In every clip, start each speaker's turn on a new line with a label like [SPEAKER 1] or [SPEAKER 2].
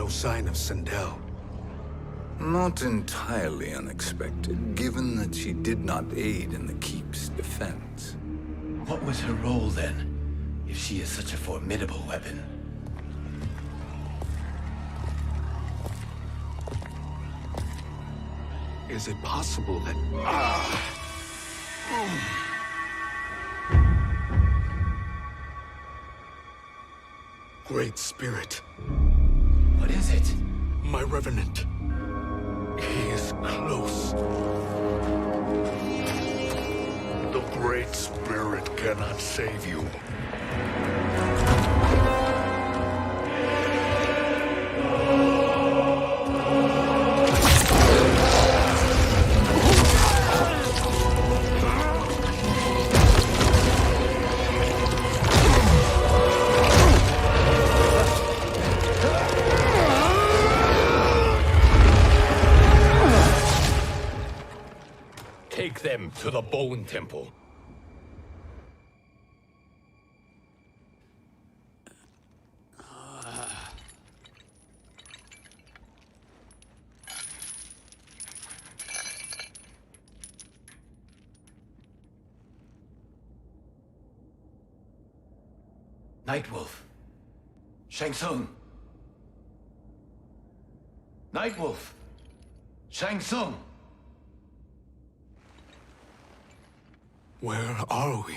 [SPEAKER 1] sign of Sindel.
[SPEAKER 2] Not entirely unexpected, given that she did not aid in the Keep's defense.
[SPEAKER 3] What was her role then, if she is such a formidable weapon?
[SPEAKER 1] Is it possible that... Great Spirit.
[SPEAKER 3] What is it?
[SPEAKER 1] My Revenant. He is close. The Great Spirit cannot save you.
[SPEAKER 4] Take them to the Bone Temple.
[SPEAKER 3] Nightwolf. Shang Tsung. Nightwolf. Shang Tsung.
[SPEAKER 1] Where are we?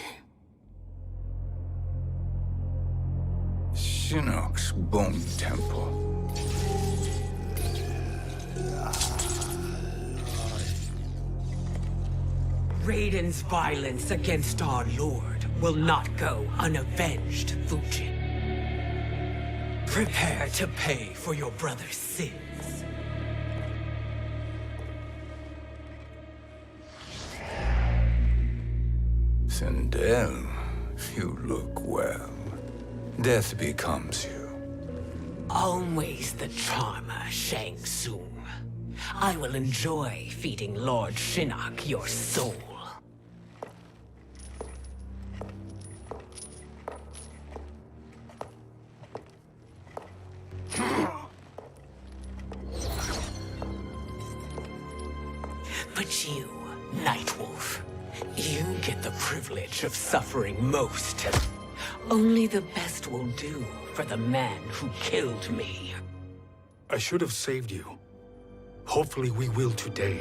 [SPEAKER 2] Shinnok's Bone Temple.
[SPEAKER 5] Raiden's violence against our Lord will not go unavenged, Fujin. Prepare to pay for your brother's sins.
[SPEAKER 2] Sindel, you look well. Death becomes you.
[SPEAKER 5] Always the charmer, Shang Tsung. I will enjoy feeding Lord Shinnok your soul. But you, Nightwolf, you get the privilege of suffering most. Only the best will do for the man who killed me.
[SPEAKER 1] I should have saved you. Hopefully we will today.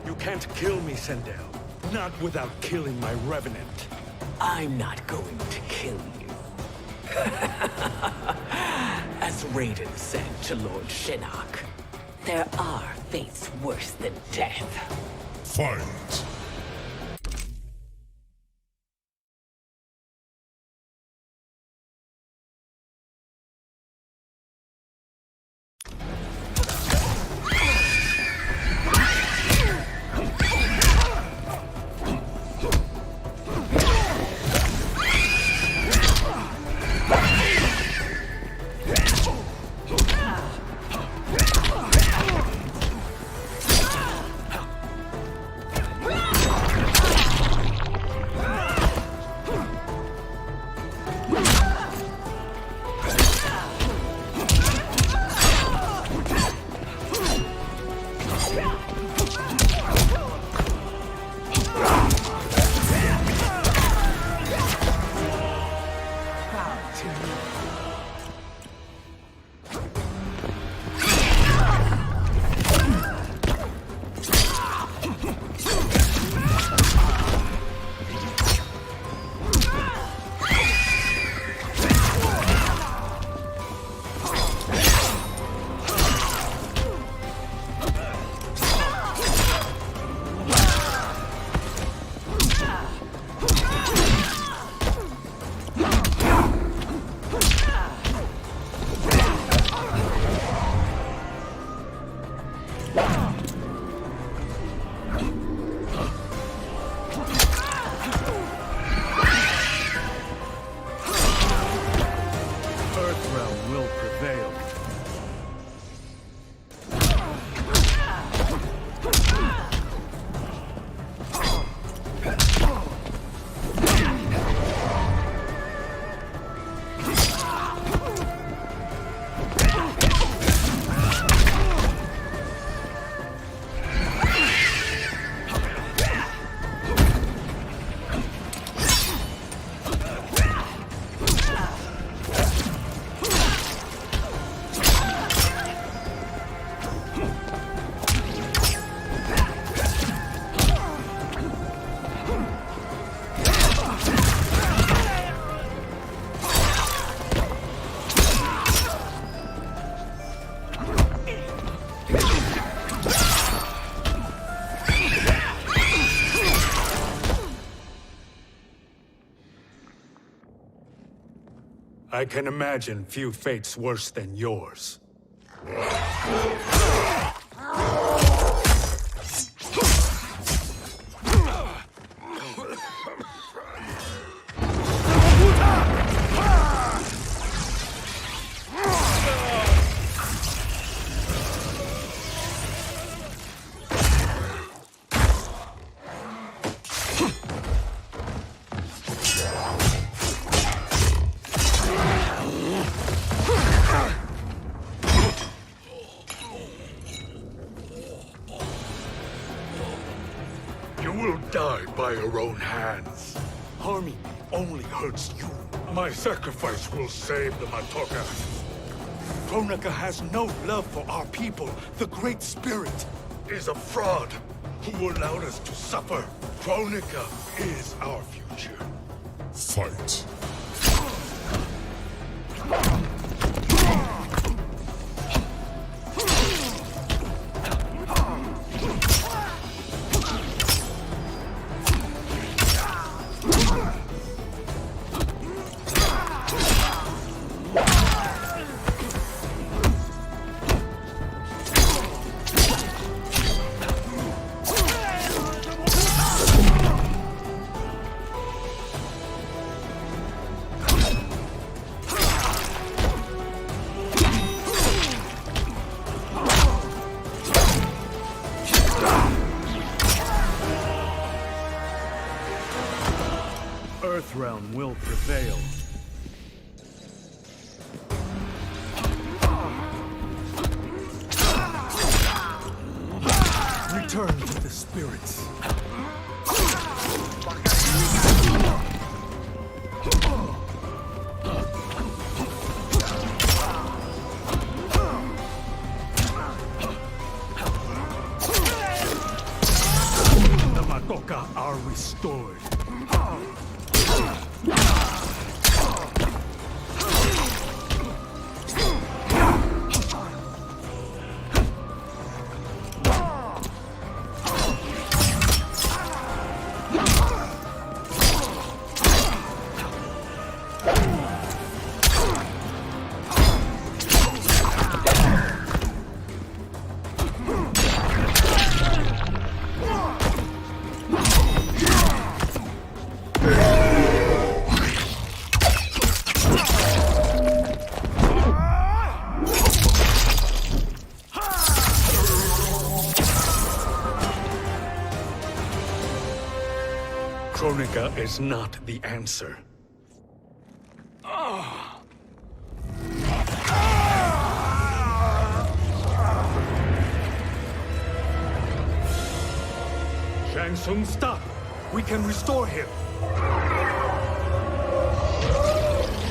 [SPEAKER 1] You can't kill me, Sindel. Not without killing my Revenant.
[SPEAKER 5] I'm not going to kill you. As Raiden said to Lord Shinnok, there are fates worse than death.
[SPEAKER 6] Fight!
[SPEAKER 1] I can imagine few fates worse than yours.
[SPEAKER 7] You will die by your own hands.
[SPEAKER 1] Harming me only hurts you.
[SPEAKER 7] My sacrifice will save the Matoka.
[SPEAKER 1] Kronika has no love for our people. The Great Spirit
[SPEAKER 7] Is a fraud who allowed us to suffer. Kronika is our future.
[SPEAKER 6] Fight.
[SPEAKER 1] Earthrealm will prevail. Return to the spirits. The Matoka are restored. Kronika is not the answer. Shang Tsung, stop! We can restore him!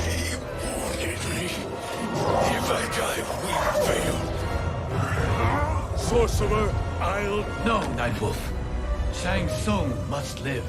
[SPEAKER 7] He wounded me. If I die, we fail.
[SPEAKER 1] Sorcerer, I'll...
[SPEAKER 3] No, Nightwolf. Shang Tsung must live.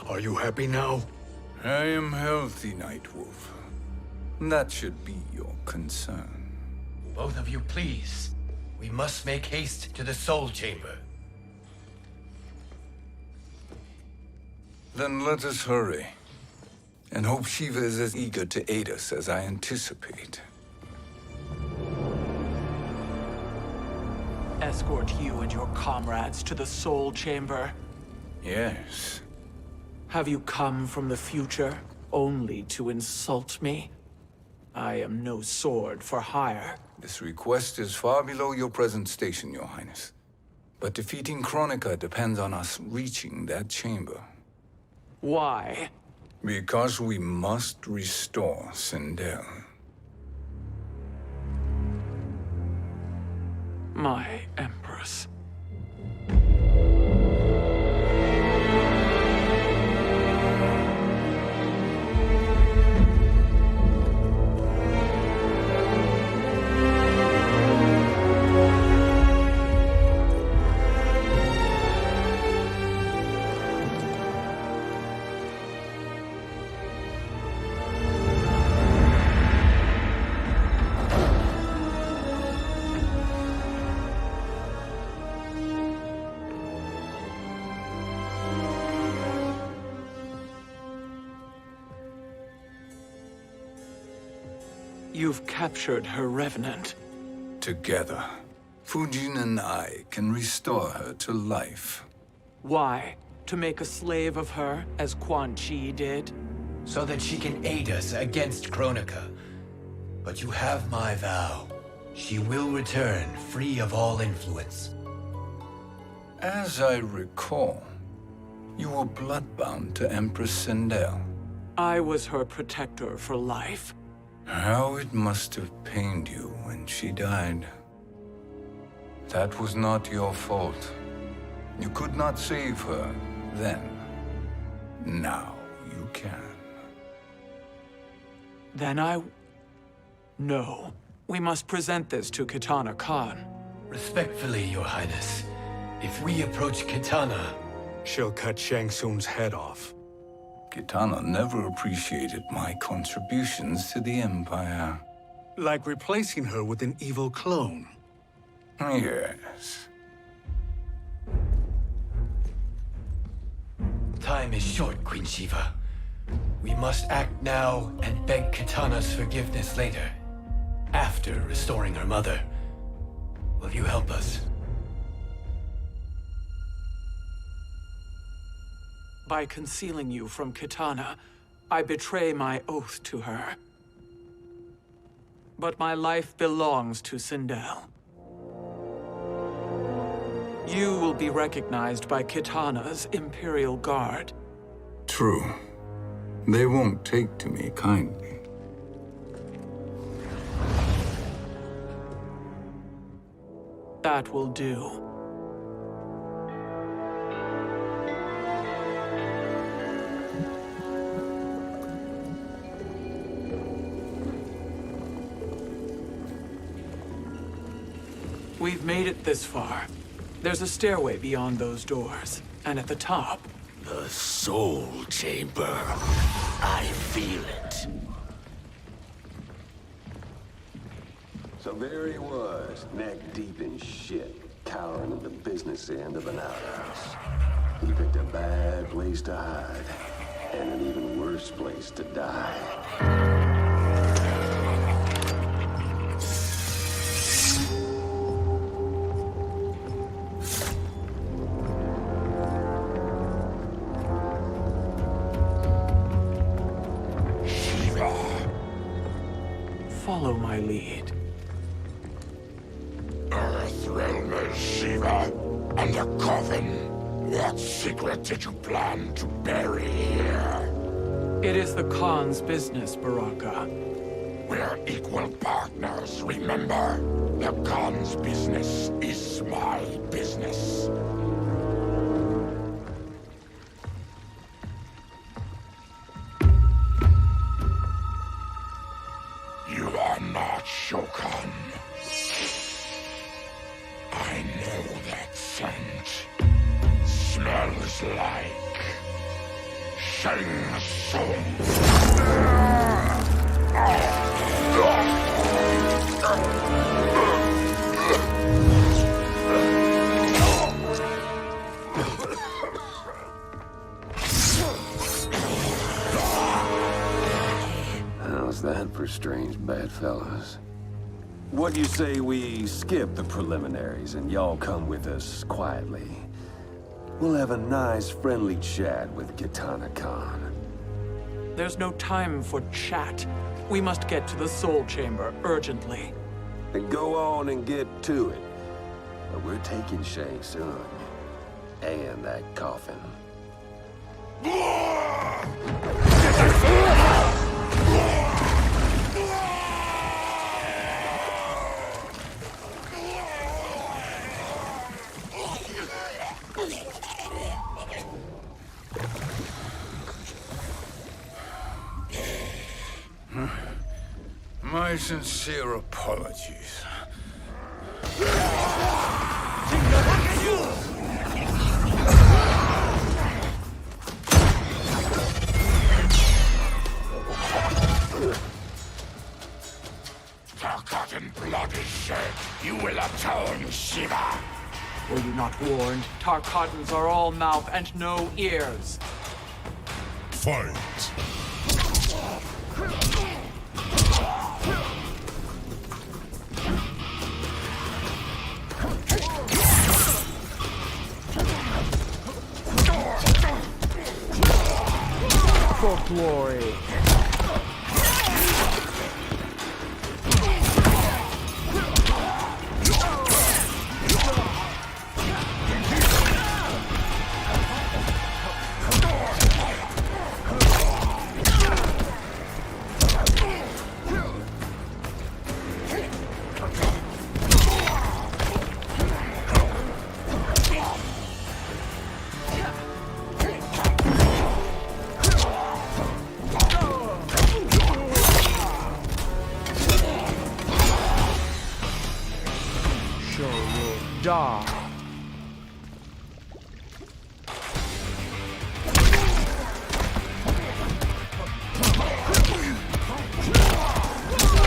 [SPEAKER 1] Are you happy now?
[SPEAKER 2] I am healthy, Nightwolf. That should be your concern.
[SPEAKER 3] Both of you, please. We must make haste to the Soul Chamber.
[SPEAKER 2] Then let us hurry. And hope Shiva is as eager to aid us as I anticipate.
[SPEAKER 8] Escort you and your comrades to the Soul Chamber.
[SPEAKER 2] Yes.
[SPEAKER 8] Have you come from the future only to insult me? I am no sword for hire.
[SPEAKER 2] This request is far below your present station, Your Highness. But defeating Kronika depends on us reaching that chamber.
[SPEAKER 8] Why?
[SPEAKER 2] Because we must restore Sindel.
[SPEAKER 8] My Empress. You've captured her revenant.
[SPEAKER 2] Together, Fujin and I can restore her to life.
[SPEAKER 8] Why? To make a slave of her, as Quan Chi did?
[SPEAKER 3] So that she can aid us against Kronika. But you have my vow. She will return free of all influence.
[SPEAKER 2] As I recall, you were bloodbound to Empress Sindel.
[SPEAKER 8] I was her protector for life.
[SPEAKER 2] How it must have pained you when she died. That was not your fault. You could not save her then. Now you can.
[SPEAKER 8] Then No. We must present this to Kitana Khan.
[SPEAKER 3] Respectfully, Your Highness, if we approach Kitana,
[SPEAKER 1] She'll cut Shang Tsung's head off.
[SPEAKER 2] Kitana never appreciated my contributions to the Empire.
[SPEAKER 1] Like replacing her with an evil clone.
[SPEAKER 2] Yes.
[SPEAKER 3] time is short, Queen Shiva. We must act now and beg Kitana's forgiveness later, after restoring her mother. Will you help us?
[SPEAKER 8] By concealing you from Kitana, I betray my oath to her. But my life belongs to Sindel. You will be recognized by Kitana's Imperial Guard.
[SPEAKER 2] True. They won't take to me kindly.
[SPEAKER 8] That will do. We've made it this far. There's a stairway beyond those doors, and at the top...
[SPEAKER 4] The Soul Chamber. I feel it.
[SPEAKER 9] So there he was, neck deep in shit, cowering at the business end of an outhouse. He picked a bad place to hide, and an even worse place to die.
[SPEAKER 8] Follow my lead.
[SPEAKER 4] Earthrealm is Shiva, and a coffin. What secret did you plan to bury here?
[SPEAKER 8] It is the Khan's business, Baraka.
[SPEAKER 4] We're equal partners, remember? The Khan's business is my business. You are not Shokan. I know that scent. Smells like Shang Tsung.
[SPEAKER 9] How's that for strange bedfellows? What do you say we skip the preliminaries and y'all come with us quietly? We'll have a nice, friendly chat with Kitana Khan.
[SPEAKER 8] There's no time for chat. We must get to the Soul Chamber urgently.
[SPEAKER 9] Then go on and get to it. But we're taking Shang Tsung. And that coffin.
[SPEAKER 2] My sincere apologies.
[SPEAKER 4] Forgotten blood is shed. You will atone, Shiva.
[SPEAKER 8] Were you not warned? Tarkatans are all mouth and no ears.
[SPEAKER 6] Fight!
[SPEAKER 8] glory. Die.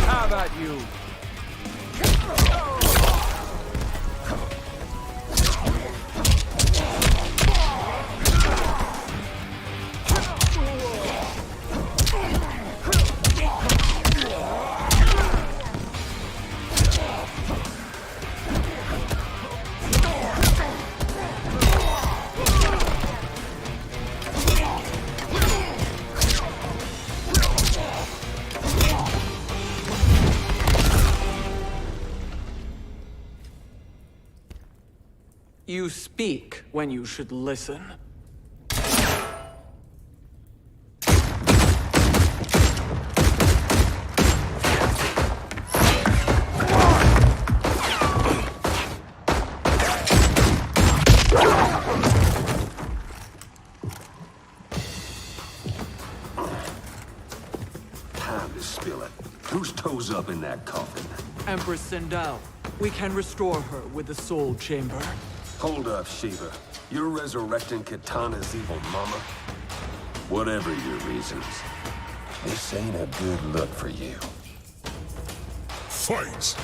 [SPEAKER 8] How about you? You speak when you should listen.
[SPEAKER 9] Time to spill it. Whose toes up in that coffin?
[SPEAKER 8] Empress Sindel. We can restore her with the Soul Chamber.
[SPEAKER 9] Hold up, Shiva. You're resurrecting Kitana's evil mama? Whatever your reasons, this ain't a good look for you.
[SPEAKER 6] Fight!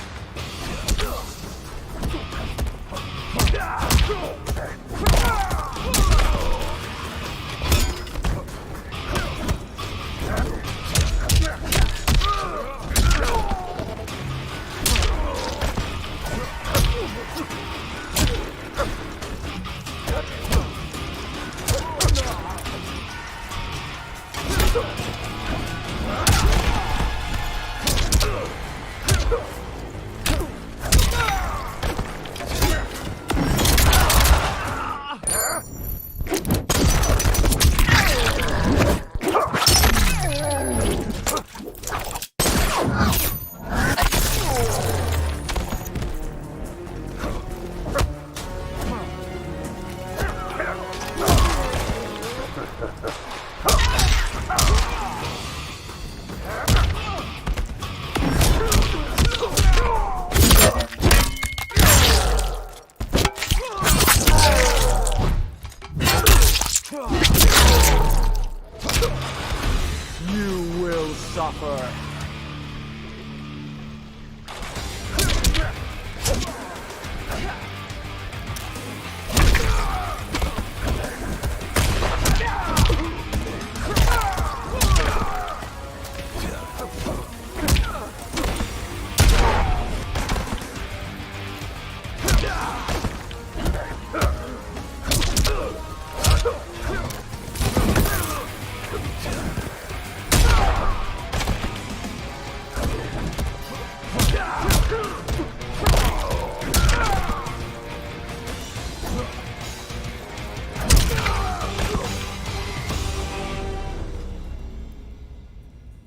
[SPEAKER 8] You will suffer.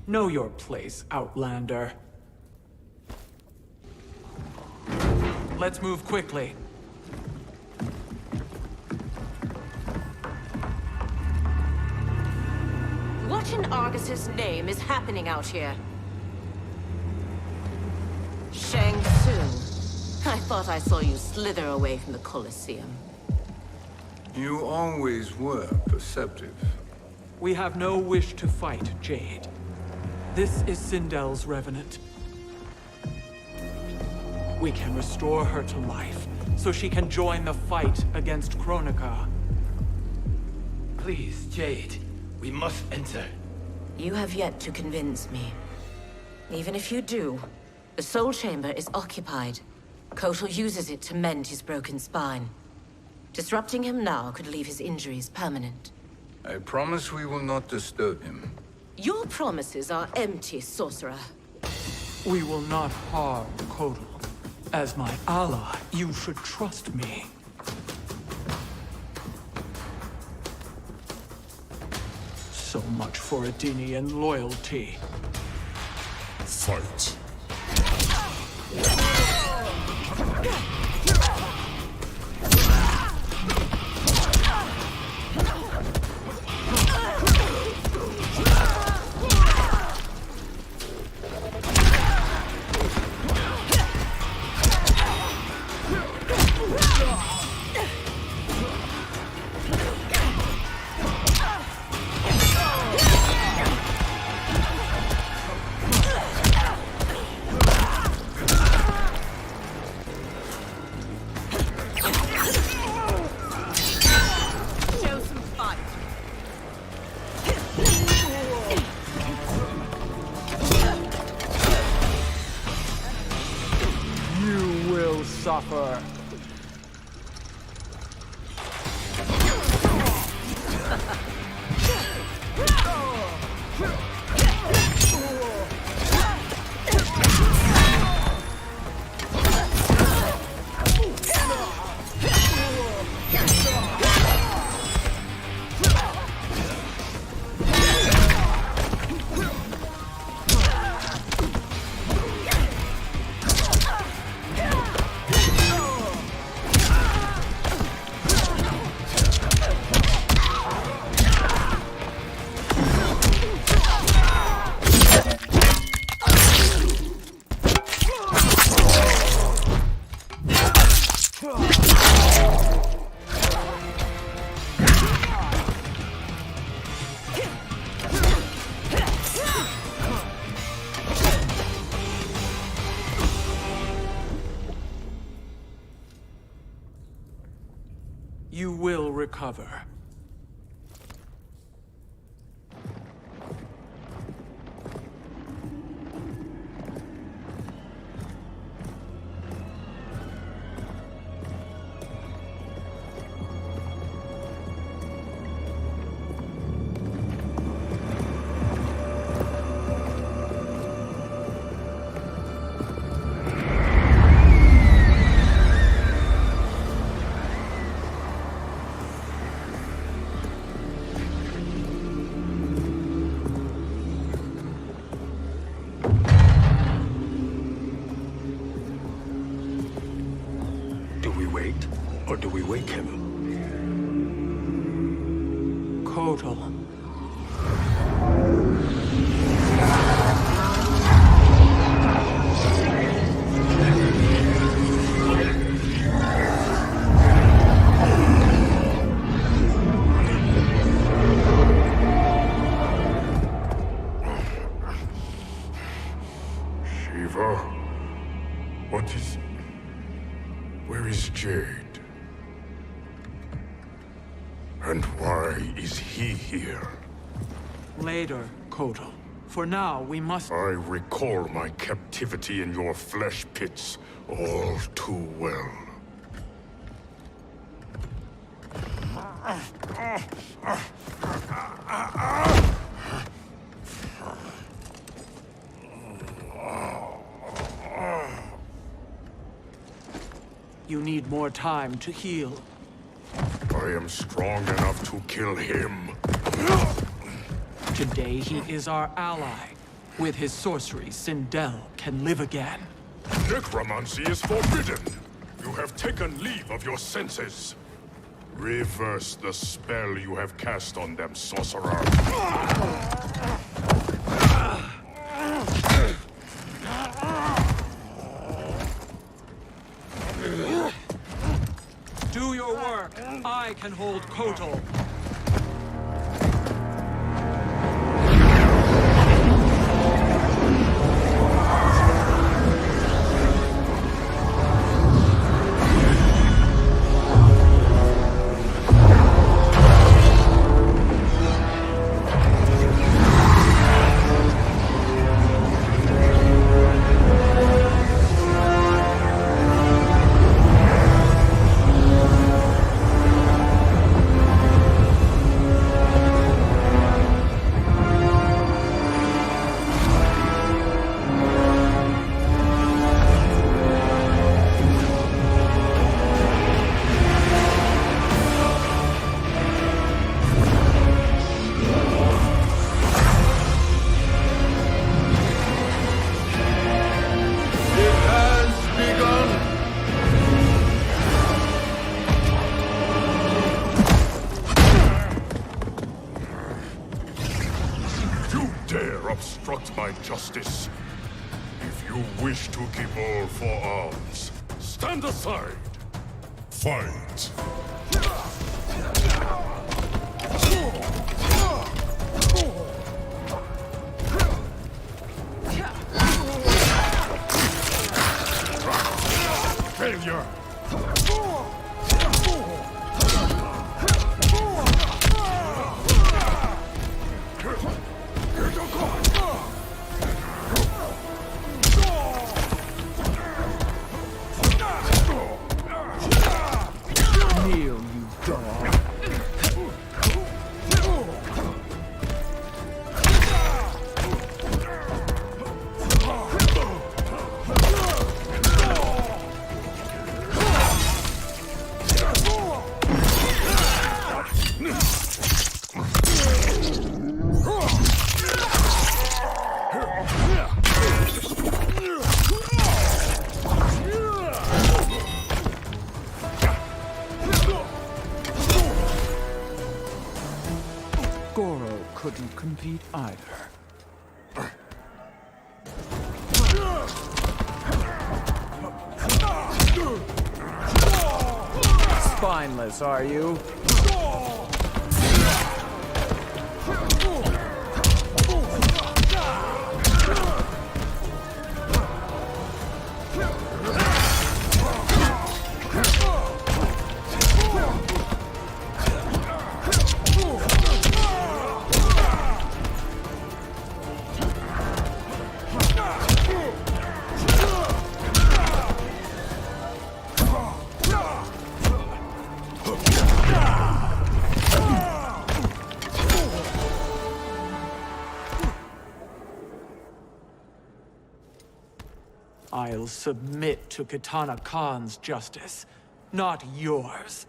[SPEAKER 8] Know your place, Outlander. Let's move quickly.
[SPEAKER 10] What in Argus's name is happening out here? Shang Tsung. I thought I saw you slither away from the Colosseum.
[SPEAKER 2] You always were perceptive.
[SPEAKER 8] We have no wish to fight, Jade. This is Sindel's Revenant. We can restore her to life, so she can join the fight against Kronika.
[SPEAKER 3] Please, Jade. We must enter.
[SPEAKER 10] You have yet to convince me. Even if you do, the Soul Chamber is occupied. Kotal uses it to mend his broken spine. Disrupting him now could leave his injuries permanent.
[SPEAKER 2] I promise we will not disturb him.
[SPEAKER 10] Your promises are empty, sorcerer.
[SPEAKER 8] We will not harm Kotal. As my ally, you should trust me. So much for Adenian loyalty.
[SPEAKER 6] Fight.
[SPEAKER 8] You will suffer. You will recover.
[SPEAKER 1] Do we wait, or do we wake him?
[SPEAKER 8] Kotal.
[SPEAKER 7] Shiva? What is... Where is Jade? And why is he here?
[SPEAKER 8] Later, Kotal. For now, we must...
[SPEAKER 7] I recall my captivity in your flesh pits all too well.
[SPEAKER 8] You need more time to heal.
[SPEAKER 7] I am strong enough to kill him.
[SPEAKER 8] Today, he is our ally. With his sorcery, Sindel can live again.
[SPEAKER 7] Necromancy is forbidden. You have taken leave of your senses. Reverse the spell you have cast on them, sorcerer.
[SPEAKER 8] Do your work. I can hold Kotal.
[SPEAKER 7] dare obstruct my justice. If you wish to keep all four arms, stand aside.
[SPEAKER 6] Fight!
[SPEAKER 7] Failure!
[SPEAKER 8] Kneel, you dog. Goro couldn't compete either. Spineless, are you? I'll submit to Kitana Khan's justice, not yours.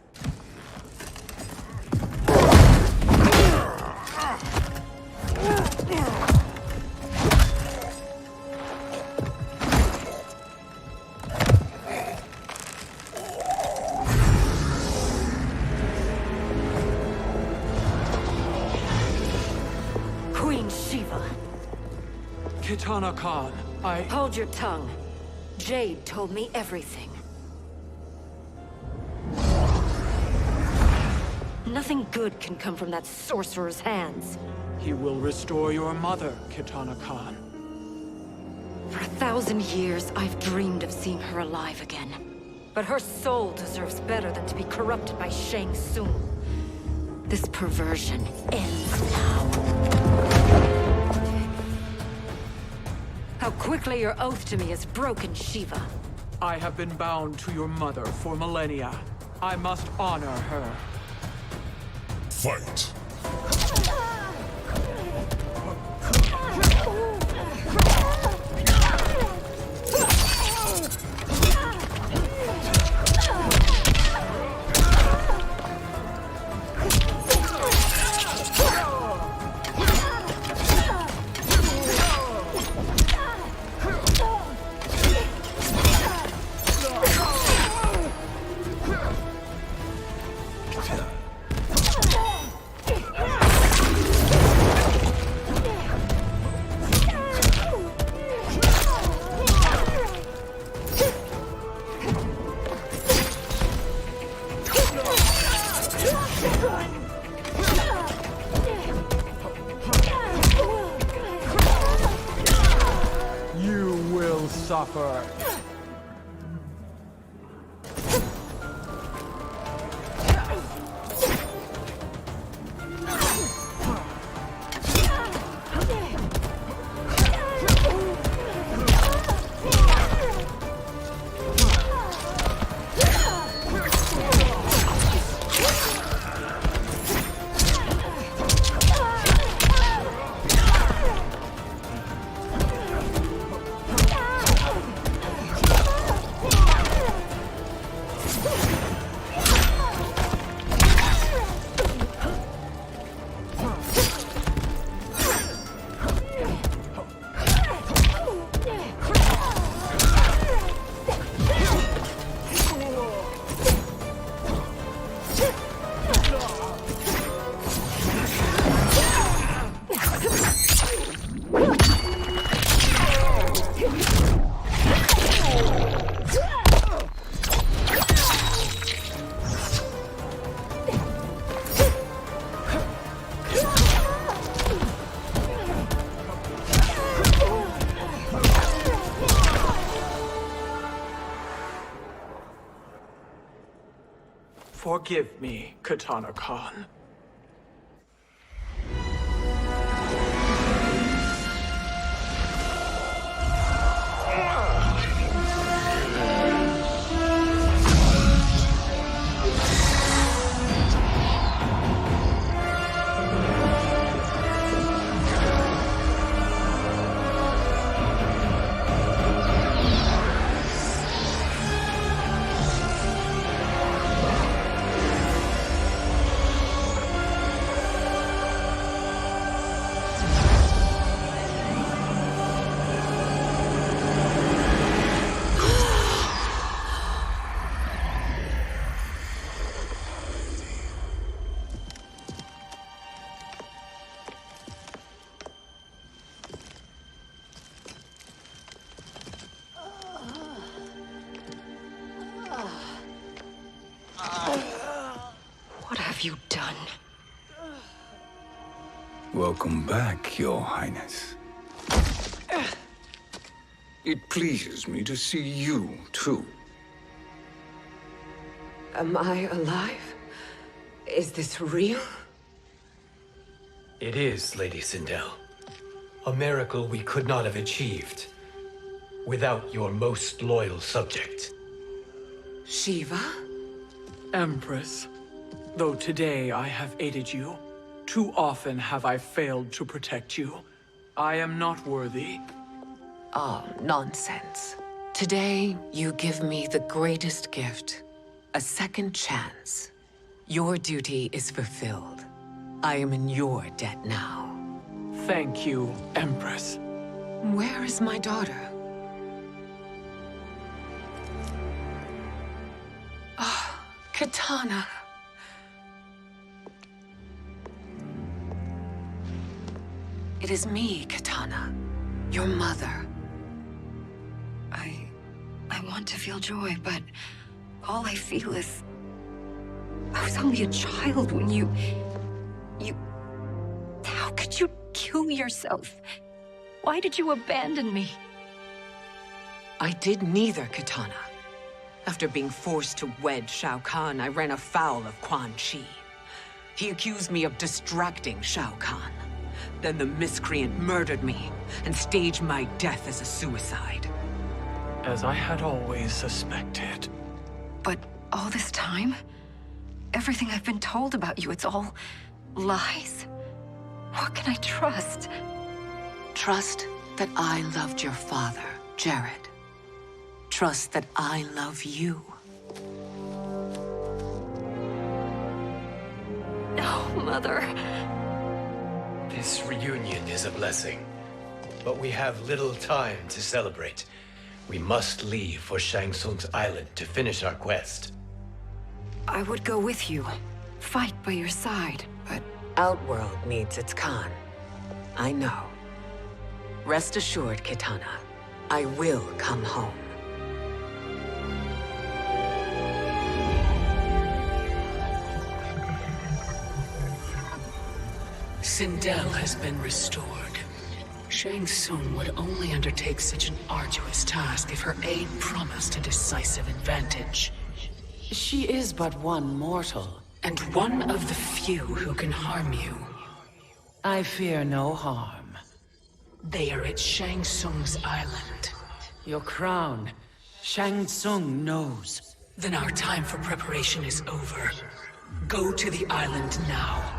[SPEAKER 11] Queen Shiva.
[SPEAKER 8] Kitana Khan,
[SPEAKER 11] Hold your tongue. Jade told me everything. Nothing good can come from that sorcerer's hands.
[SPEAKER 8] He will restore your mother, Kitana Khan.
[SPEAKER 11] For 1,000 years, I've dreamed of seeing her alive again. But her soul deserves better than to be corrupted by Shang Tsung. This perversion ends now. How quickly your oath to me is broken, Shiva.
[SPEAKER 8] I have been bound to your mother for millennia. I must honor her.
[SPEAKER 6] Fight!
[SPEAKER 8] You will suffer. Forgive me, Katana Khan.
[SPEAKER 11] What have you done?
[SPEAKER 2] Welcome back, Your Highness. It pleases me to see you, too.
[SPEAKER 5] Am I alive? Is this real?
[SPEAKER 3] It is, Lady Sindel. A miracle we could not have achieved without your most loyal subject.
[SPEAKER 5] Shiva?
[SPEAKER 8] Empress, though today I have aided you, too often have I failed to protect you. I am not worthy.
[SPEAKER 5] Oh, nonsense. Today, you give me the greatest gift. A second chance. Your duty is fulfilled. I am in your debt now.
[SPEAKER 8] Thank you, Empress.
[SPEAKER 5] Where is my daughter? Ah, Katana. It is me, Katana. Your mother.
[SPEAKER 11] I want to feel joy, but all I feel is... I was only a child when you... How could you kill yourself? Why did you abandon me?
[SPEAKER 5] I did neither, Katana. After being forced to wed Shao Kahn, I ran afoul of Quan Chi. He accused me of distracting Shao Kahn. Then the miscreant murdered me and staged my death as a suicide.
[SPEAKER 8] As I had always suspected.
[SPEAKER 11] But all this time? Everything I've been told about you, it's all lies? What can I trust?
[SPEAKER 5] Trust that I loved your father, Jared. Trust that I love you.
[SPEAKER 11] No, Mother.
[SPEAKER 3] This reunion is a blessing, but we have little time to celebrate. We must leave for Shang Tsung's island to finish our quest.
[SPEAKER 11] I would go with you, fight by your side, but...
[SPEAKER 5] Outworld needs its Khan. I know. Rest assured, Kitana. I will come home.
[SPEAKER 12] Sindel has been restored. Shang Tsung would only undertake such an arduous task if her aid promised a decisive advantage. She is but one mortal, and one of the few who can harm you. I fear no harm. They are at Shang Tsung's island. Your crown, Shang Tsung knows. Then our time for preparation is over. Go to the island now.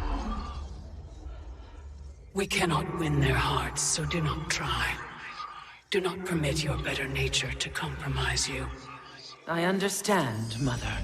[SPEAKER 12] We cannot win their hearts, so do not try. Do not permit your better nature to compromise you. I understand, Mother.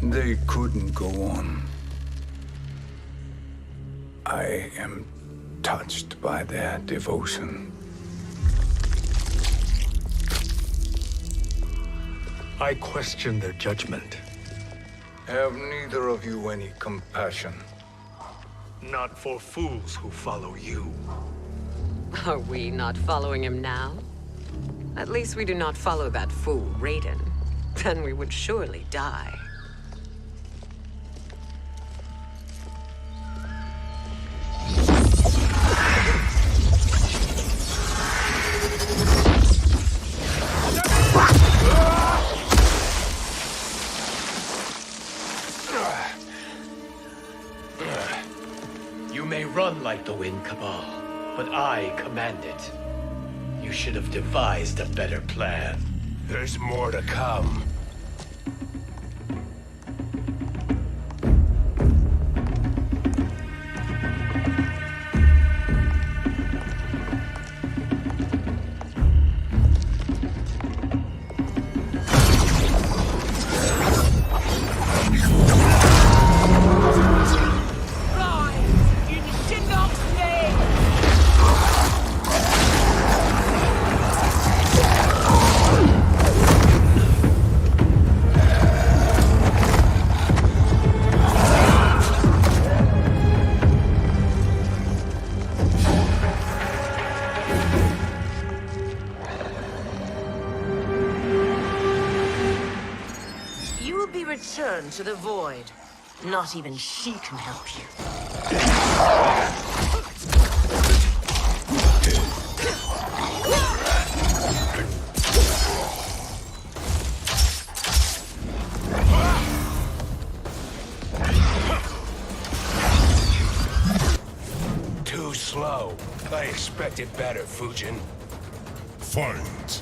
[SPEAKER 2] They couldn't go on. I am touched by their devotion.
[SPEAKER 1] I question their judgment.
[SPEAKER 2] Have neither of you any compassion?
[SPEAKER 1] Not for fools who follow you.
[SPEAKER 5] Are we not following him now? At least we do not follow that fool, Raiden. Then we would surely die.
[SPEAKER 3] You may run like the wind, Cabal, but I command it. You should have devised a better plan.
[SPEAKER 4] There's more to come.
[SPEAKER 10] Return to the void. Not even she can help you.
[SPEAKER 4] Too slow. I expected better, Fujin.
[SPEAKER 6] Fight!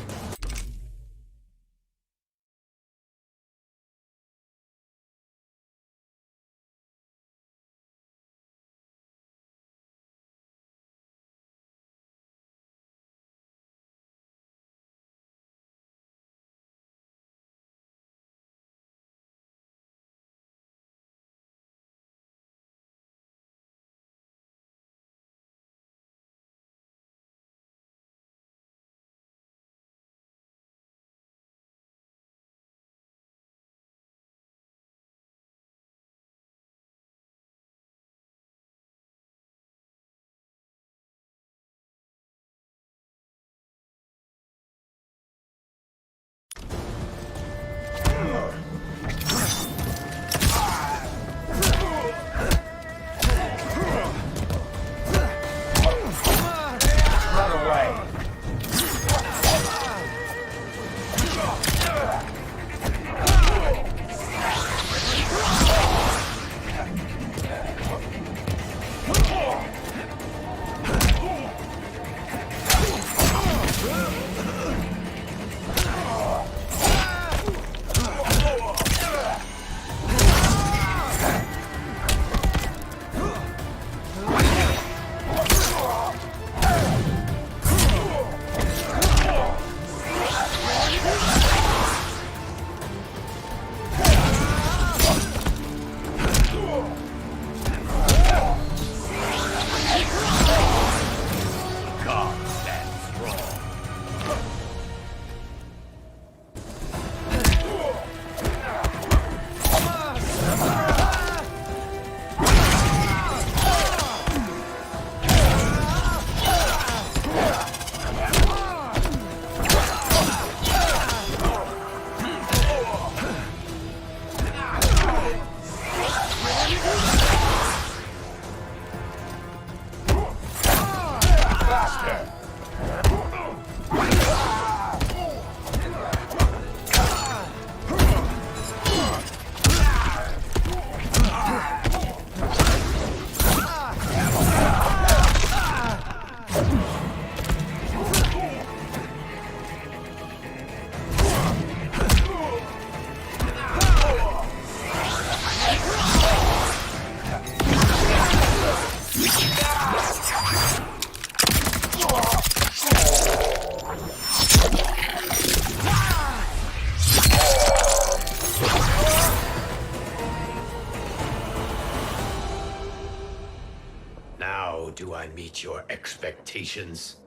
[SPEAKER 3] Do I meet your expectations?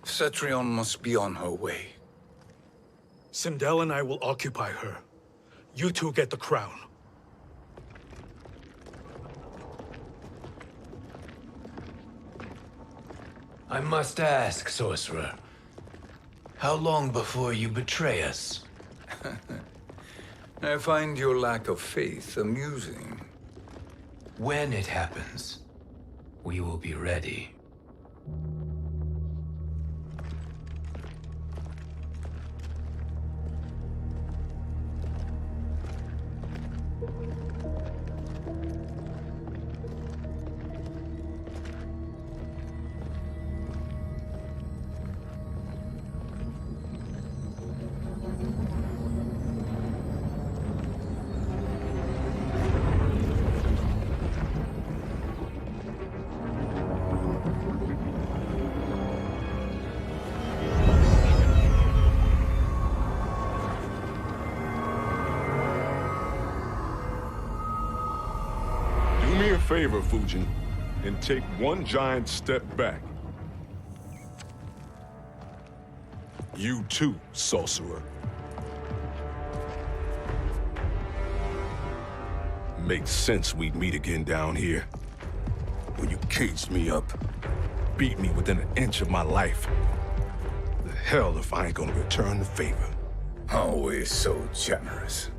[SPEAKER 2] Cetrion must be on her way.
[SPEAKER 1] Sindel and I will occupy her. You two get the crown.
[SPEAKER 3] I must ask, sorcerer. How long before you betray us?
[SPEAKER 2] I find your lack of faith amusing.
[SPEAKER 3] When it happens, we will be ready.
[SPEAKER 7] Do me a favor, Fujin, and take one giant step back. You too, sorcerer. Makes sense we'd meet again down here. When you caged me up, beat me within an inch of my life. The hell if I ain't gonna return the favor.
[SPEAKER 2] Always so generous.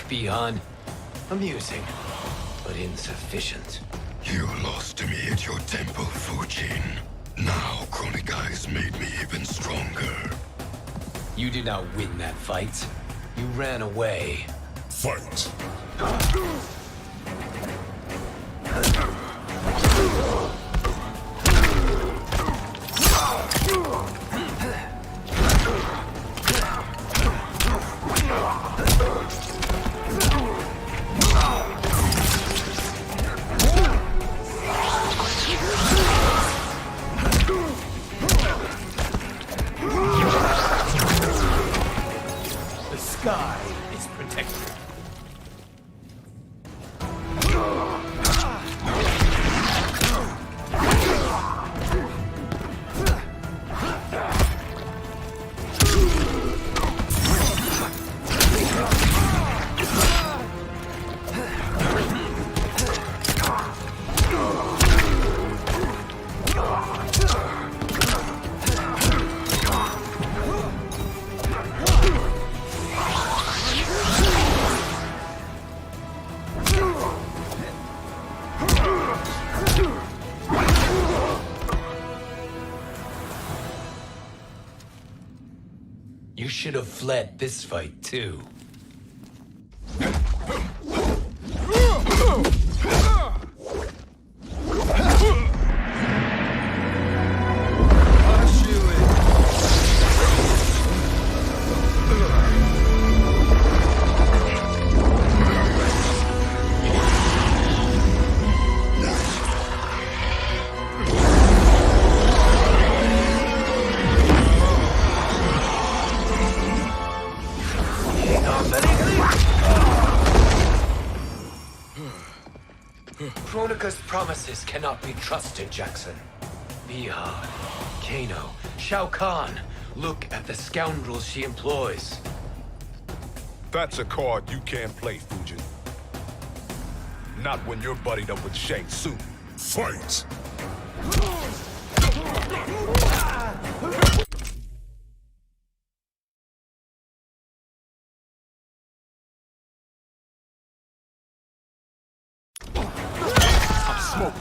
[SPEAKER 3] Beyond amusing, but insufficient.
[SPEAKER 4] You lost to me at your temple, Fujin. Now Chronic Eyes made me even stronger.
[SPEAKER 3] You did not win that fight. You ran away.
[SPEAKER 6] Fight!
[SPEAKER 3] The sky is protected. You should have fled this fight, too. Kronika's promises cannot be trusted, Jackson. Bihan, Kano, Shao Kahn. Look at the scoundrels she employs.
[SPEAKER 7] That's a card you can't play, Fujin. Not when you're buddied up with Shang Tsung.
[SPEAKER 6] Fight!
[SPEAKER 7] smoke.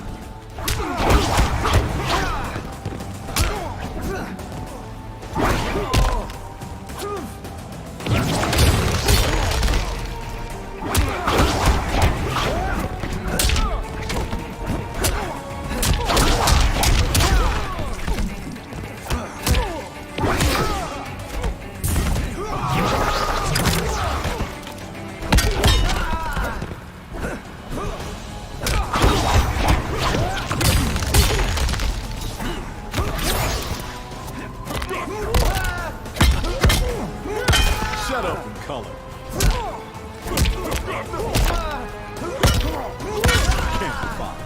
[SPEAKER 6] Shut up and color. Can't fight.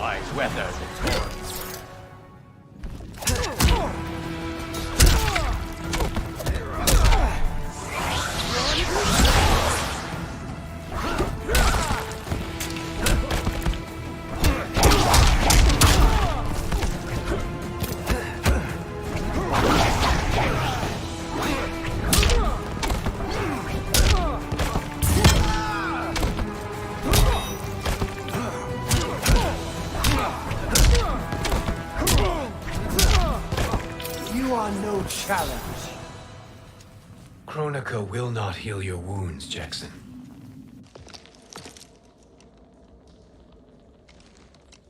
[SPEAKER 3] Eyes weathered and torn.
[SPEAKER 13] You are no challenge.
[SPEAKER 3] Kronika will not heal your wounds, Jackson.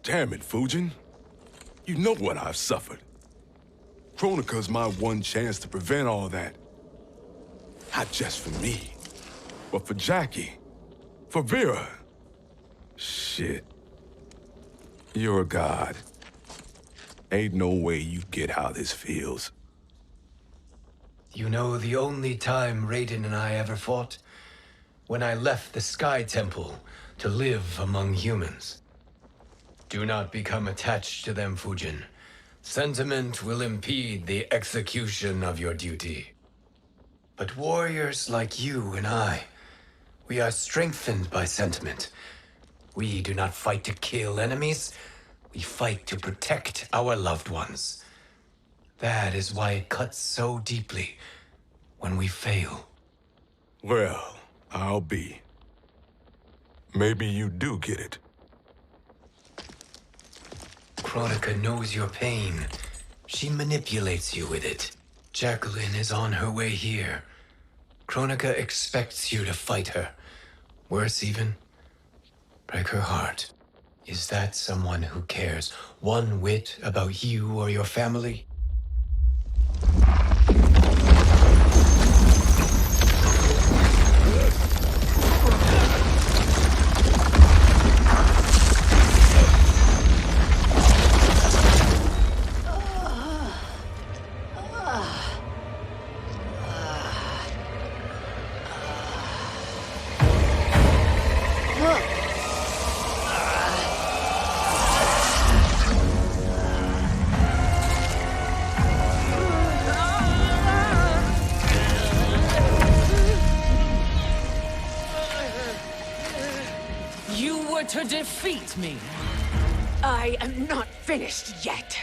[SPEAKER 7] Damn it, Fujin. You know what I've suffered. Kronika's my one chance to prevent all that. Not just for me, but for Jackie, for Vera. Shit. You're a god. Ain't no way you get how this feels.
[SPEAKER 3] You know the only time Raiden and I ever fought? When I left the Sky Temple to live among humans. Do not become attached to them, Fujin. Sentiment will impede the execution of your duty. But warriors like you and I, we are strengthened by sentiment. We do not fight to kill enemies. We fight to protect our loved ones. That is why it cuts so deeply when we fail.
[SPEAKER 7] Well, I'll be. Maybe you do get it.
[SPEAKER 3] Kronika knows your pain. She manipulates you with it. Jacqueline is on her way here. Kronika expects you to fight her. Worse even, break her heart. Is that someone who cares one whit about you or your family?
[SPEAKER 12] To defeat me.
[SPEAKER 5] I am not finished yet.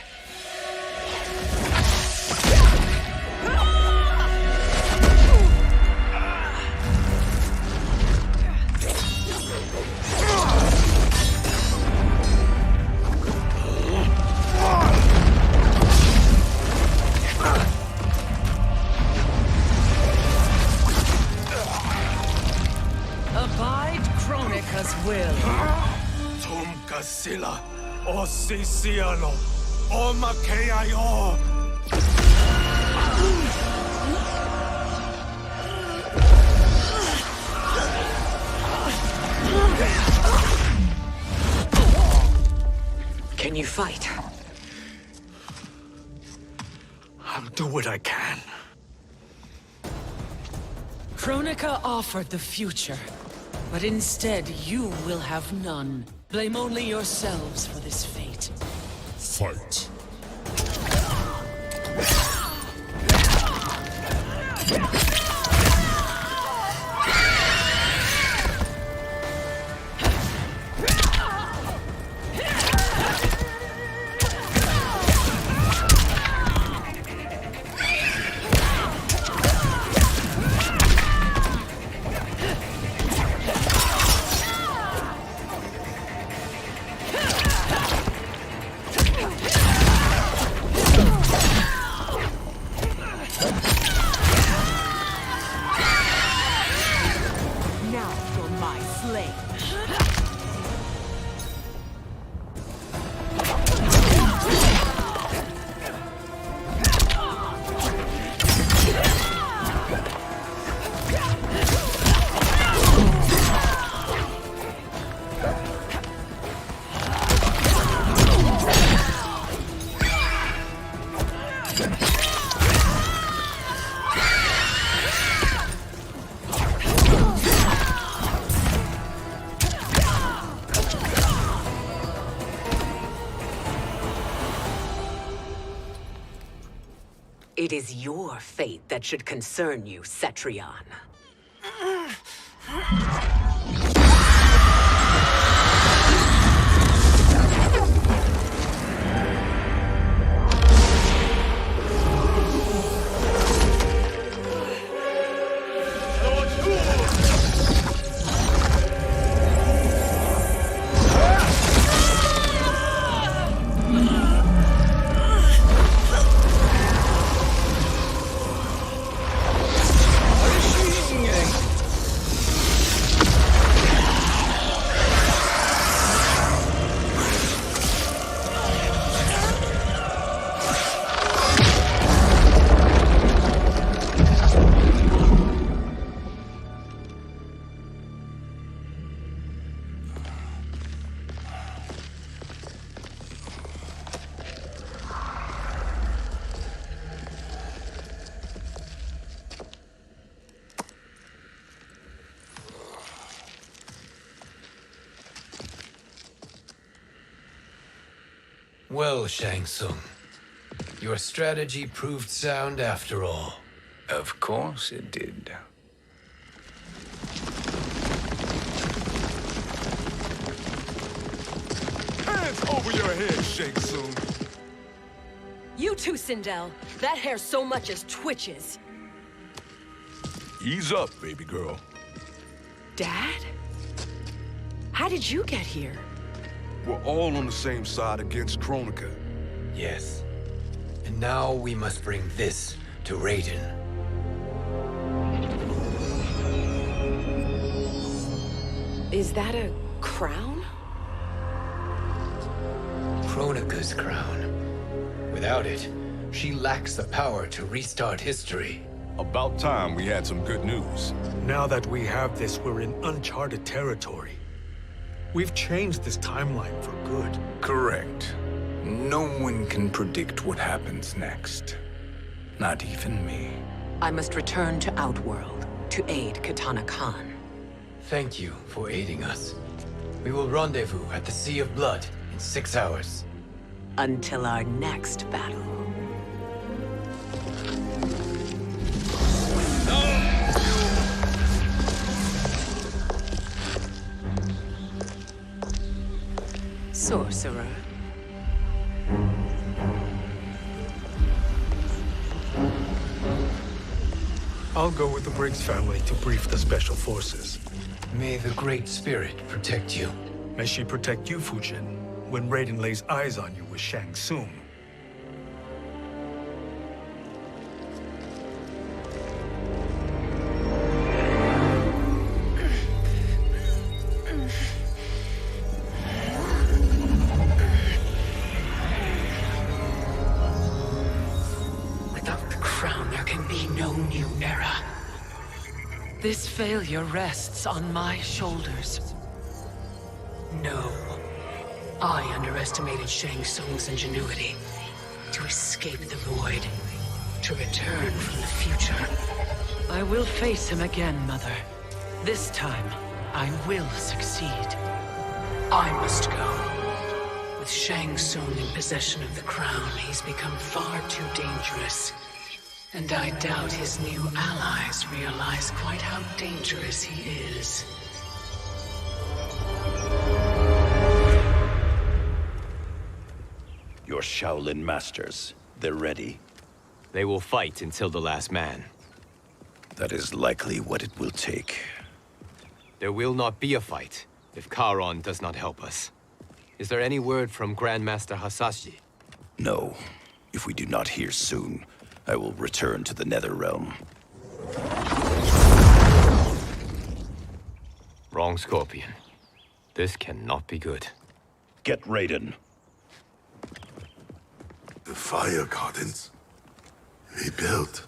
[SPEAKER 12] Abide Kronika's will.
[SPEAKER 1] Sila, o Sisiano, o Makeayo.
[SPEAKER 5] Can you fight?
[SPEAKER 1] I'll do what I can.
[SPEAKER 12] Kronika offered the future, but instead you will have none. Blame only yourselves for this fate.
[SPEAKER 6] Fight.
[SPEAKER 5] It is your fate that should concern you, Cetrion.
[SPEAKER 3] Well, Shang Tsung, your strategy proved sound after all.
[SPEAKER 2] Of course it did.
[SPEAKER 7] Hands over your head, Shang Tsung.
[SPEAKER 11] You too, Sindel. That hair so much as twitches.
[SPEAKER 7] Ease up, baby girl.
[SPEAKER 11] Dad? How did you get here?
[SPEAKER 7] We're all on the same side against Kronika.
[SPEAKER 3] Yes. And now we must bring this to Raiden.
[SPEAKER 11] Is that a crown?
[SPEAKER 3] Kronika's crown. Without it, she lacks the power to restart history.
[SPEAKER 7] About time we had some good news.
[SPEAKER 1] Now that we have this, we're in uncharted territory. We've changed this timeline for good.
[SPEAKER 2] Correct. No one can predict what happens next. Not even me.
[SPEAKER 5] I must return to Outworld to aid Katana Khan.
[SPEAKER 3] Thank you for aiding us. We will rendezvous at the Sea of Blood in 6 hours.
[SPEAKER 5] Until our next battle. Sorcerer.
[SPEAKER 1] I'll go with the Briggs family to brief the Special Forces.
[SPEAKER 3] May the Great Spirit protect you.
[SPEAKER 1] May she protect you, Fujin, when Raiden lays eyes on you with Shang Tsung.
[SPEAKER 12] Without the crown, there can be no new era. This failure rests on my shoulders. No. I underestimated Shang Tsung's ingenuity. To escape the void. To return from the future. I will face him again, Mother. This time, I will succeed. I must go. With Shang Tsung in possession of the crown, he's become far too dangerous. And I doubt his new allies realize quite how dangerous he is.
[SPEAKER 14] Your Shaolin masters, they're ready.
[SPEAKER 15] They will fight until the last man.
[SPEAKER 14] That is likely what it will take.
[SPEAKER 15] There will not be a fight if Charon does not help us. Is there any word from Grandmaster Hasashi?
[SPEAKER 14] No. If we do not hear soon, I will return to the Netherrealm.
[SPEAKER 15] Wrong, Scorpion. This cannot be good.
[SPEAKER 14] Get Raiden.
[SPEAKER 16] The fire gardens rebuilt.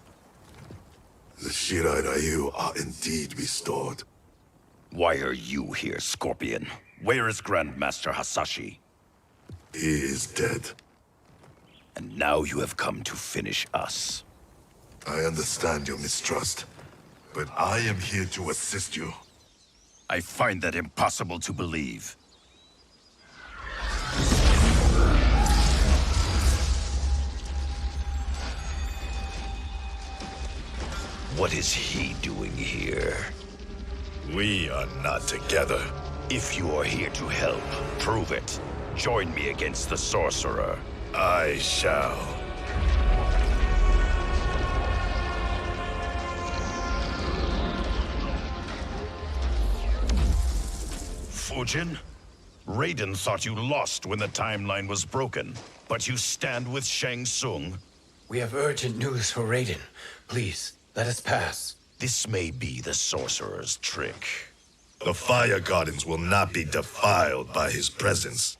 [SPEAKER 16] The Shirai Ryu are indeed restored.
[SPEAKER 14] Why are you here, Scorpion? Where is Grandmaster Hasashi?
[SPEAKER 16] He is dead.
[SPEAKER 14] And now you have come to finish us.
[SPEAKER 16] I understand your mistrust, but I am here to assist you.
[SPEAKER 14] I find that impossible to believe. What is he doing here?
[SPEAKER 16] We are not together.
[SPEAKER 14] If you are here to help, prove it. Join me against the sorcerer.
[SPEAKER 16] I shall.
[SPEAKER 14] Fujin? Raiden thought you lost when the timeline was broken, but you stand with Shang Tsung.
[SPEAKER 3] We have urgent news for Raiden. Please, let us pass.
[SPEAKER 14] This may be the sorcerer's trick.
[SPEAKER 16] The Fire Gardens will not be defiled by his presence.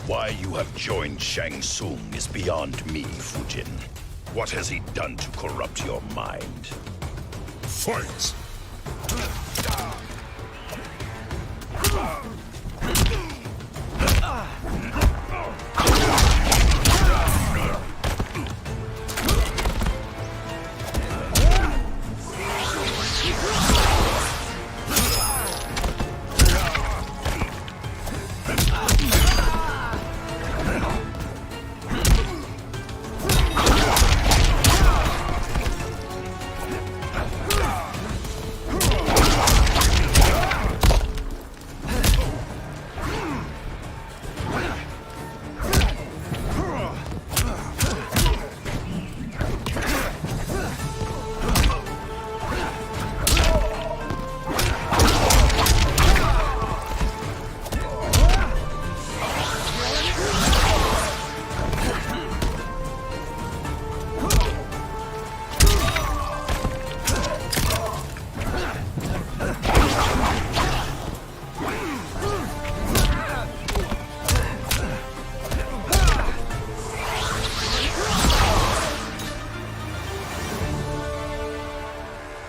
[SPEAKER 14] Why you have joined Shang Tsung is beyond me, Fujin. What has he done to corrupt your mind?
[SPEAKER 16] Fight!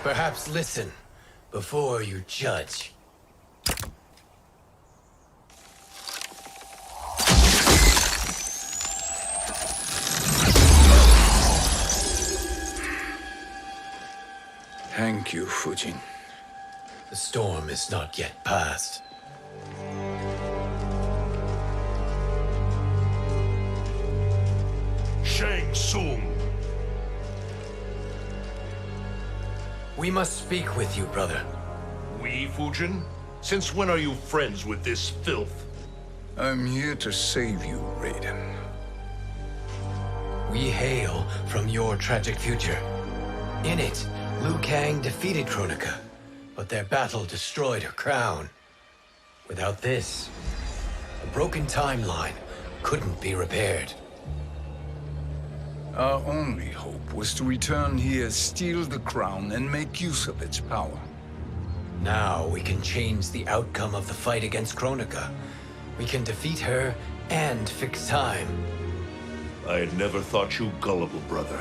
[SPEAKER 3] Perhaps listen before you judge.
[SPEAKER 2] Thank you, Fujin.
[SPEAKER 3] The storm is not yet past.
[SPEAKER 16] Shang Tsung!
[SPEAKER 3] We must speak with you, brother.
[SPEAKER 16] We, Fujin? Since when are you friends with this filth?
[SPEAKER 2] I'm here to save you, Raiden.
[SPEAKER 3] We hail from your tragic future. In it, Liu Kang defeated Kronika, but their battle destroyed her crown. Without this, a broken timeline couldn't be repaired.
[SPEAKER 2] Our only hope was to return here, steal the crown, and make use of its power.
[SPEAKER 3] Now we can change the outcome of the fight against Kronika. We can defeat her and fix time.
[SPEAKER 17] I had never thought you gullible, brother.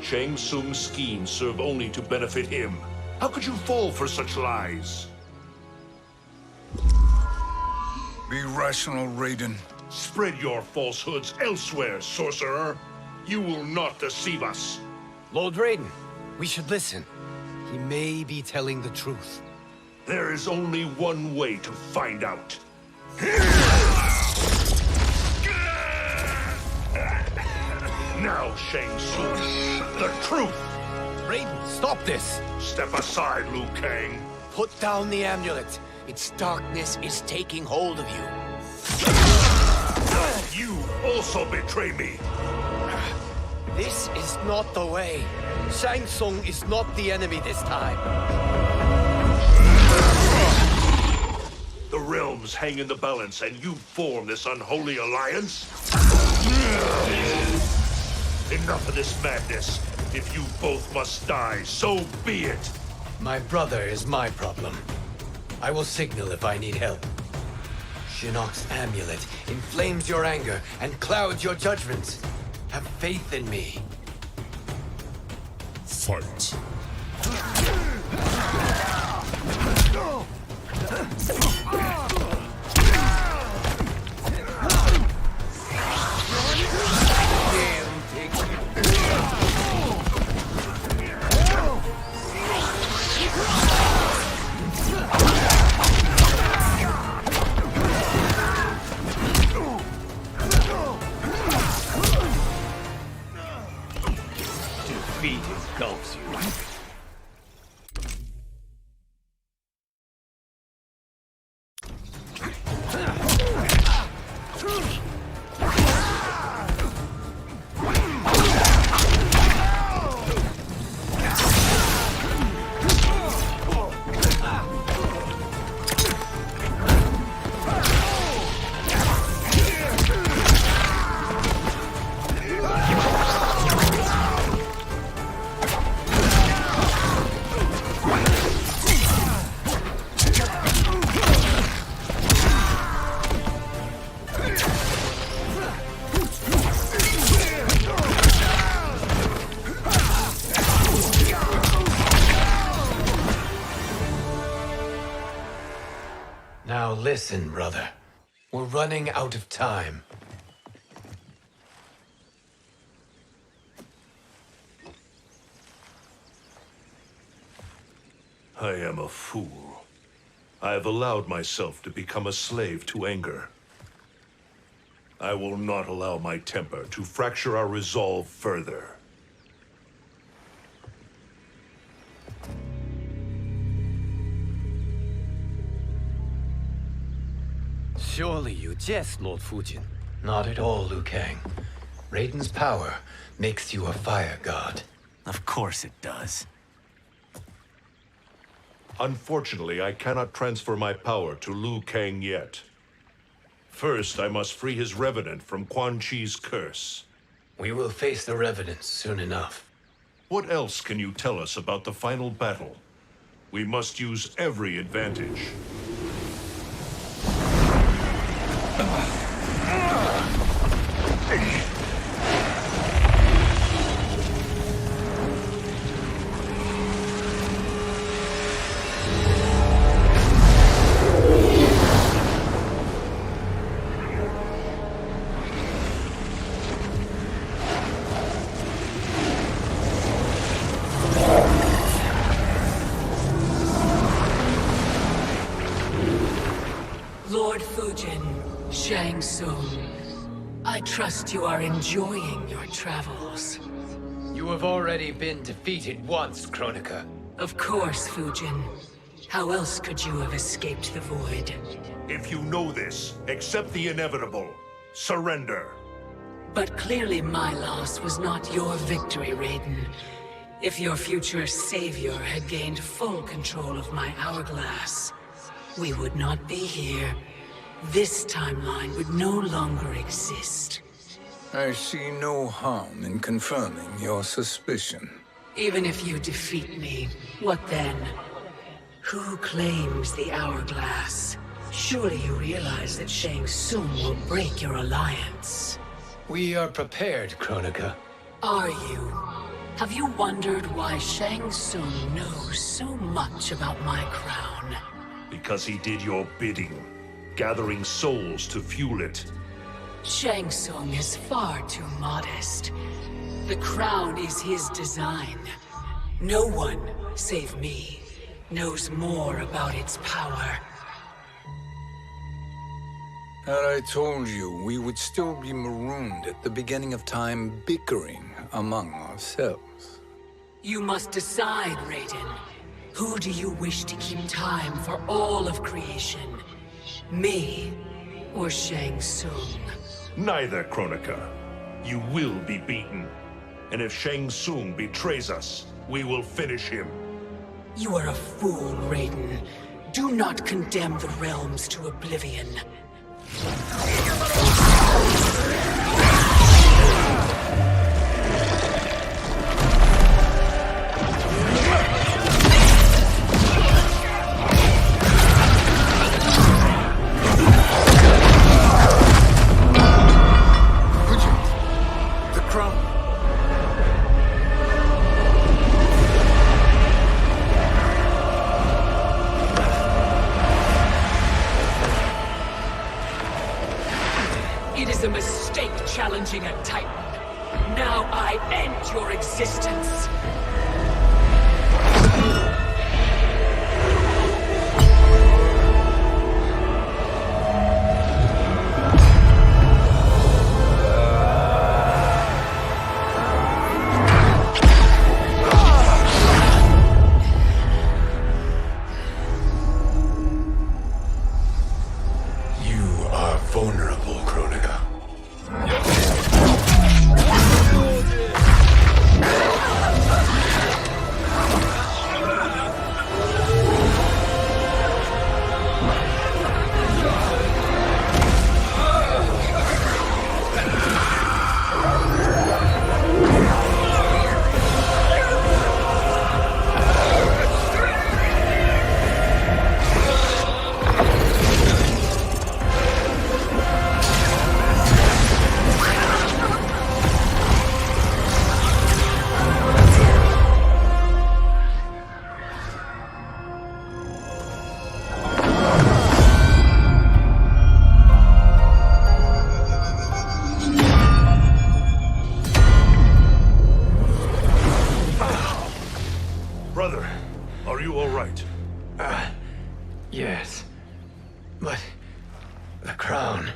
[SPEAKER 17] Shang Tsung's schemes serve only to benefit him. How could you fall for such lies?
[SPEAKER 2] Be rational, Raiden.
[SPEAKER 17] Spread your falsehoods elsewhere, sorcerer. You will not deceive us.
[SPEAKER 3] Lord Raiden, we should listen. He may be telling the truth.
[SPEAKER 17] There is only one way to find out. Now, Shang Tsung, the truth!
[SPEAKER 3] Raiden, stop this!
[SPEAKER 17] Step aside, Liu Kang.
[SPEAKER 3] Put down the amulet. Its darkness is taking hold of you.
[SPEAKER 17] You also betray me.
[SPEAKER 3] This is not the way. Shang Tsung is not the enemy this time.
[SPEAKER 17] The realms hang in the balance, and you form this unholy alliance? Enough of this madness. If you both must die, so be it.
[SPEAKER 3] My brother is my problem. I will signal if I need help. Shinnok's amulet inflames your anger and clouds your judgments. Have faith in me.
[SPEAKER 6] Fight.
[SPEAKER 13] Defeat engulfs you.
[SPEAKER 3] Now listen, brother. We're running out of time.
[SPEAKER 17] I am a fool. I have allowed myself to become a slave to anger. I will not allow my temper to fracture our resolve further.
[SPEAKER 15] Surely you jest, Lord Fujin.
[SPEAKER 3] Not at all, Liu Kang. Raiden's power makes you a fire god.
[SPEAKER 13] Of course it does.
[SPEAKER 17] Unfortunately, I cannot transfer my power to Liu Kang yet. First, I must free his revenant from Quan Chi's curse.
[SPEAKER 3] We will face the Revenants soon enough.
[SPEAKER 17] What else can you tell us about the final battle? We must use every advantage.
[SPEAKER 12] Lord Fujin, Shang Tsung, I trust you are enjoying your travels.
[SPEAKER 3] You have already been defeated once, Kronika.
[SPEAKER 12] Of course, Fujin. How else could you have escaped the void?
[SPEAKER 17] If you know this, accept the inevitable. Surrender.
[SPEAKER 12] But clearly my loss was not your victory, Raiden. If your future savior had gained full control of my hourglass, we would not be here. This timeline would no longer exist.
[SPEAKER 2] I see no harm in confirming your suspicion.
[SPEAKER 12] Even if you defeat me, what then? Who claims the hourglass? Surely you realize that Shang Tsung will break your alliance.
[SPEAKER 3] We are prepared, Kronika.
[SPEAKER 12] Are you? Have you wondered why Shang Tsung knows so much about my crown?
[SPEAKER 17] Because he did your bidding, gathering souls to fuel it.
[SPEAKER 12] Shang Tsung is far too modest. The crown is his design. No one, save me, knows more about its power.
[SPEAKER 2] Had I told you, we would still be marooned at the beginning of time, bickering among ourselves.
[SPEAKER 12] You must decide, Raiden. Who do you wish to keep time for all of creation? Me or Shang Tsung?
[SPEAKER 17] Neither, Kronika. You will be beaten. And if Shang Tsung betrays us, we will finish him.
[SPEAKER 12] You are a fool, Raiden. Do not condemn the realms to oblivion. It is a mistake challenging a Titan. Now I end your existence.
[SPEAKER 3] Vulnerable, Kronika.
[SPEAKER 17] Brother, are you all right?
[SPEAKER 3] Yes. But the crown.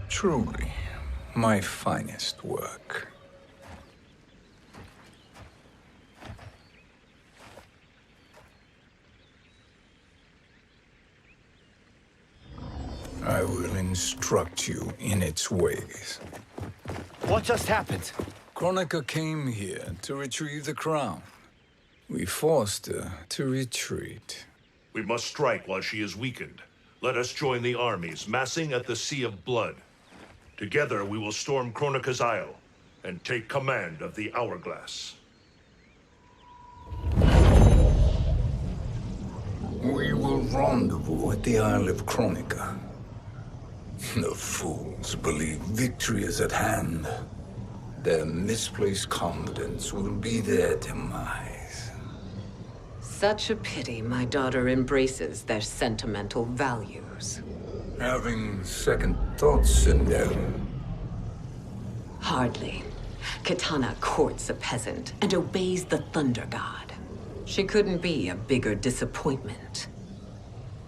[SPEAKER 2] Truly, my finest work. I will instruct you in its ways.
[SPEAKER 15] What just happened?
[SPEAKER 2] Kronika came here to retrieve the crown. We forced her to retreat.
[SPEAKER 17] We must strike while she is weakened. Let us join the armies, massing at the Sea of Blood. Together we will storm Kronika's Isle and take command of the Hourglass.
[SPEAKER 2] We will rendezvous at the Isle of Kronika. The fools believe victory is at hand. Their misplaced confidence will be their demise.
[SPEAKER 5] Such a pity my daughter embraces their sentimental values.
[SPEAKER 2] Having second thoughts in them.
[SPEAKER 5] Hardly. Kitana courts a peasant and obeys the Thunder God. She couldn't be a bigger disappointment.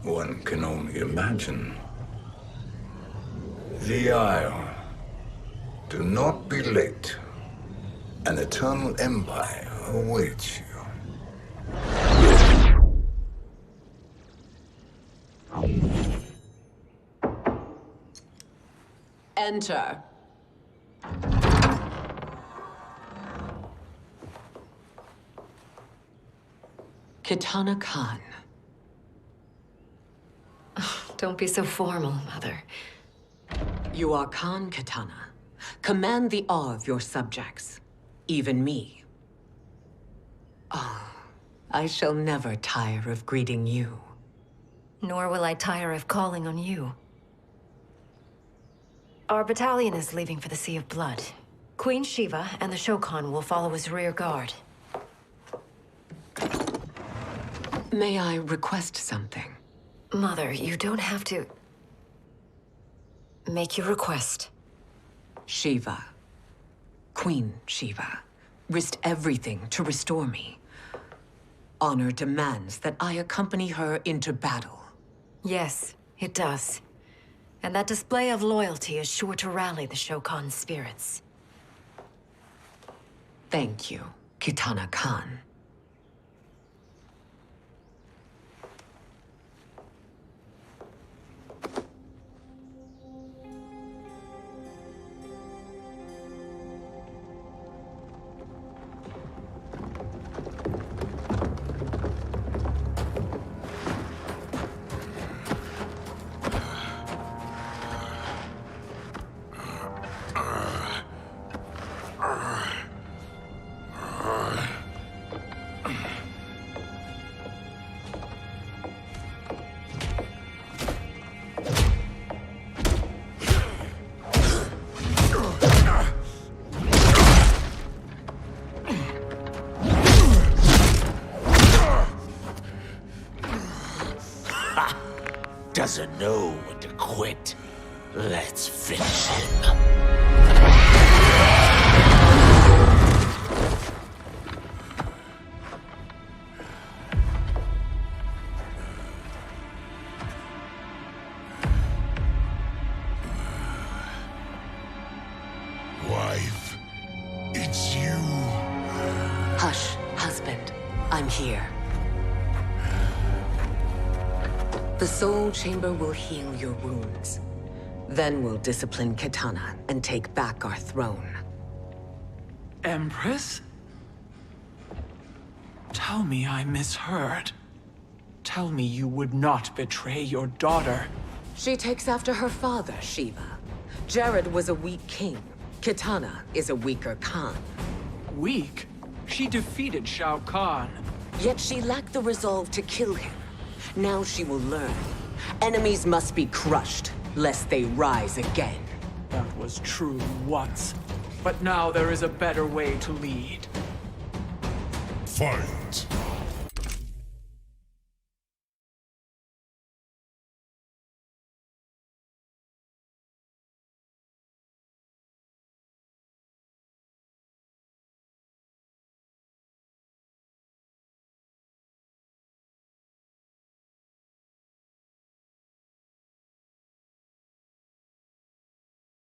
[SPEAKER 2] One can only imagine. The Isle. Do not be late. An eternal empire awaits you.
[SPEAKER 5] Enter. Kitana Khan.
[SPEAKER 11] Don't be so formal, Mother.
[SPEAKER 5] You are Khan Kitana. Command the awe of your subjects, even me. Oh, I shall never tire of greeting you.
[SPEAKER 11] Nor will I tire of calling on you. Our battalion is leaving for the Sea of Blood. Queen Shiva and the Shokan will follow as rear guard.
[SPEAKER 5] May I request something?
[SPEAKER 11] Mother, you don't have to... make your request.
[SPEAKER 5] Shiva, Queen Shiva, risked everything to restore me. Honor demands that I accompany her into battle.
[SPEAKER 11] Yes, it does. And that display of loyalty is sure to rally the Shokan's spirits.
[SPEAKER 5] Thank you, Kitana Khan.
[SPEAKER 4] doesn't know when to quit. Let's finish him.
[SPEAKER 16] Wife, it's you.
[SPEAKER 5] Hush, husband. I'm here. The Soul Chamber will heal your wounds. Then we'll discipline Kitana and take back our throne.
[SPEAKER 8] Empress? Tell me I misheard. Tell me you would not betray your daughter.
[SPEAKER 5] She takes after her father, Shiva. Jared was a weak king. Kitana is a weaker Khan.
[SPEAKER 8] Weak? She defeated Shao Kahn.
[SPEAKER 5] Yet she lacked the resolve to kill him. Now she will learn. Enemies must be crushed, lest they rise again.
[SPEAKER 8] That was true once. But now there is a better way to lead.
[SPEAKER 16] Fight.